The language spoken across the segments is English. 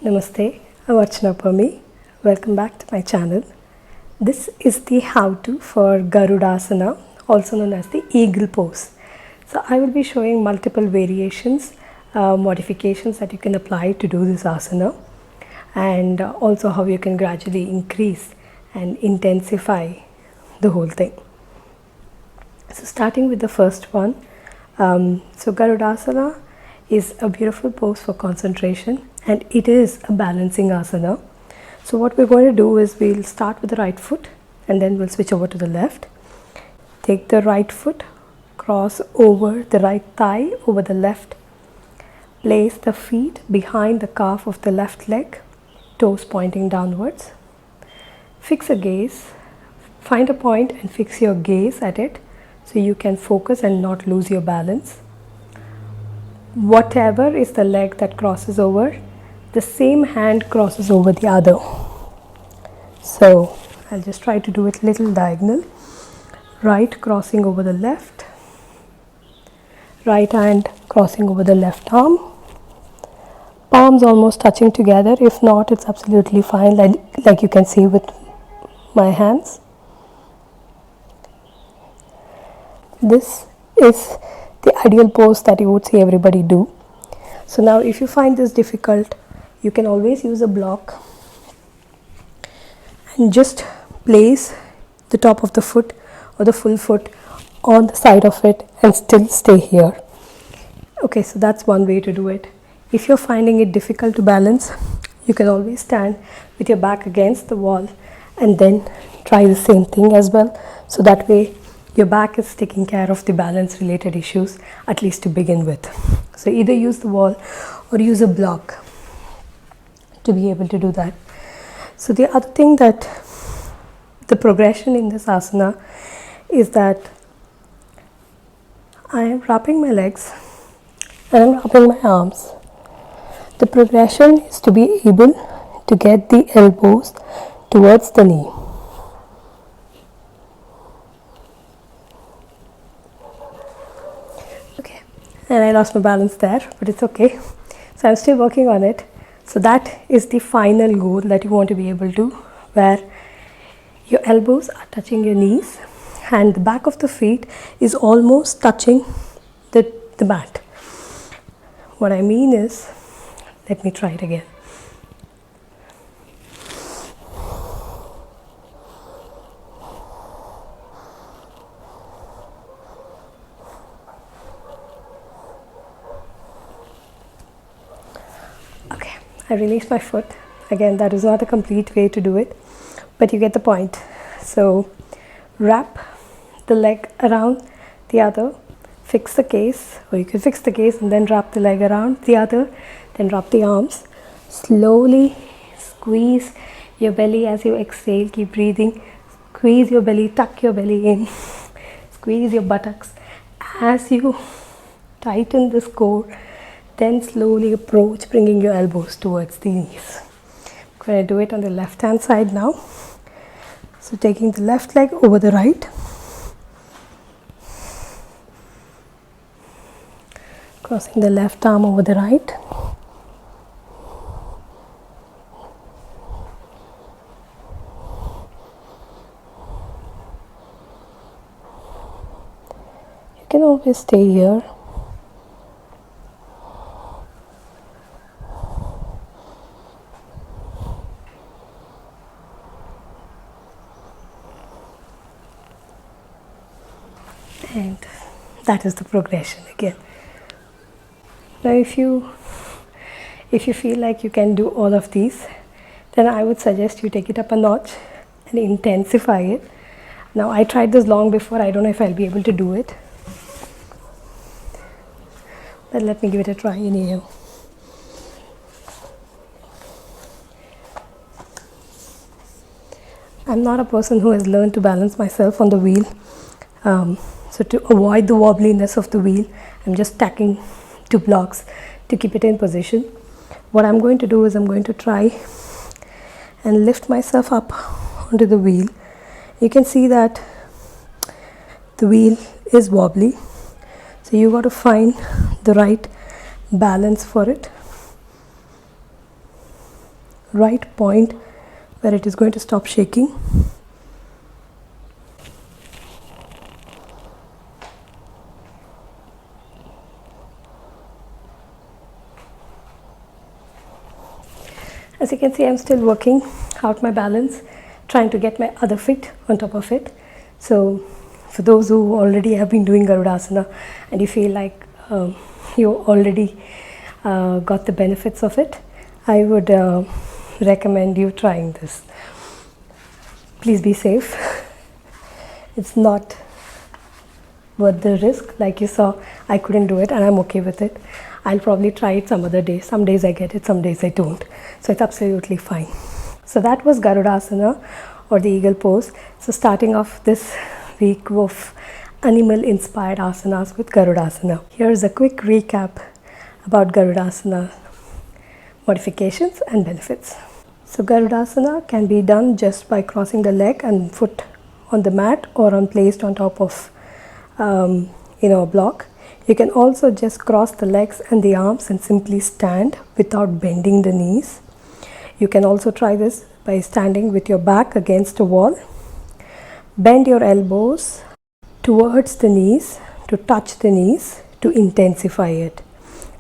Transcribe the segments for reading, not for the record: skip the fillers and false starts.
Namaste, I'm Archana Pami. Welcome back to my channel. This is the how-to for Garudasana, also known as the eagle pose. So I will be showing multiple variations, modifications that you can apply to do this asana, and also how you can gradually increase and intensify the whole thing. So starting with the first one, so Garudasana is a beautiful pose for concentration, and it is a balancing asana. So what we're going to do is we'll start with the right foot and then we'll switch over to the left. Take the right foot, cross over the right thigh over the left. Place the feet behind the calf of the left leg, toes pointing downwards. Fix a gaze. Find a point and fix your gaze at it so you can focus and not lose your balance. Whatever is the leg that crosses over, the same hand crosses over the other. So I'll just try to do it little diagonal. Right crossing over the left, right hand crossing over the left arm, palms almost touching together. If not, it's absolutely fine, like you can see with my hands. This is the ideal pose that you would see everybody do. So now if you find this difficult, you can always use a block and just place the top of the foot or the full foot on the side of it and still stay here. Okay, so that's one way to do it. If you're finding it difficult to balance, you can always stand with your back against the wall and then try the same thing as well. So that way your back is taking care of the balance related issues, at least to begin with. So either use the wall or use a block to be able to do that. So the other thing, that the progression in this asana is that I am wrapping my legs and I'm wrapping my arms. The progression is to be able to get the elbows towards the knee. Okay, and I lost my balance there, but it's okay. So I'm still working on it. So that is the final goal that you want to be able to, where your elbows are touching your knees and the back of the feet is almost touching the mat. What I mean is, let me try it again. Okay, I released my foot. Again, that is not a complete way to do it, but you get the point. So wrap the leg around the other, fix the gaze, or you can fix the gaze and then wrap the leg around the other, then wrap the arms. Slowly squeeze your belly as you exhale. Keep breathing. Squeeze your belly, tuck your belly in, squeeze your buttocks as you tighten this core. Then slowly approach, bringing your elbows towards the knees. I'm going to do it on the left hand side now. So taking the left leg over the right, crossing the left arm over the right, you can always stay here. And that is the progression again. Now if you feel like you can do all of these, then I would suggest you take it up a notch and intensify it. Now I tried this long before, I don't know if I'll be able to do it, but let me give it a try anyhow. I'm not a person who has learned to balance myself on the wheel. So to avoid the wobbliness of the wheel, I'm just tacking 2 blocks to keep it in position. What I'm going to do is I'm going to try and lift myself up onto the wheel. You can see that the wheel is wobbly, so you got to find the right balance for it. right point where it is going to stop shaking. As you can see, I'm still working out my balance, trying to get my other feet on top of it. So for those who already have been doing Garudasana and you feel like you already got the benefits of it, I would recommend you trying this. Please be safe. It's not worth the risk. Like you saw, I couldn't do it and I'm okay with it. I'll probably try it some other day. Some days I get it, some days I don't. So it's absolutely fine. So that was Garudasana, or the eagle pose. So starting off this week of animal inspired asanas with Garudasana. Here's a quick recap about Garudasana modifications and benefits. So Garudasana can be done just by crossing the leg and foot on the mat or placed on top of a block. You can also just cross the legs and the arms and simply stand without bending the knees. You can also try this by standing with your back against a wall. Bend your elbows towards the knees to touch the knees to intensify it.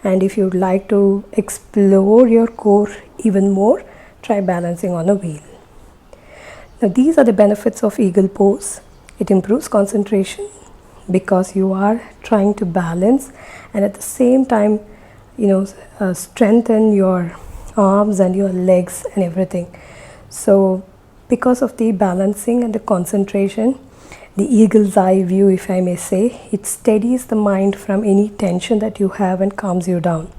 And if you'd like to explore your core even more, try balancing on a wheel. Now these are the benefits of eagle pose. It improves concentration because you are trying to balance and at the same time strengthen your arms and your legs and everything. So because of the balancing and the concentration, the eagle's eye view, if I may say, it steadies the mind from any tension that you have and calms you down.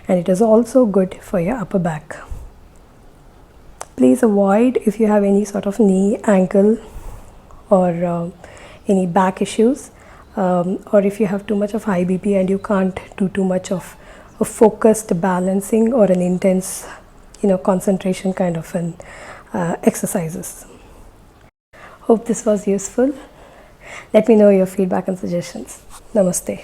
And it is also good for your upper back. Please avoid if you have any sort of knee, ankle or any back issues. Or if you have too much of high BP and you can't do too much of a focused balancing or an intense concentration kind of an exercises. Hope this was useful. Let me know your feedback and suggestions. Namaste.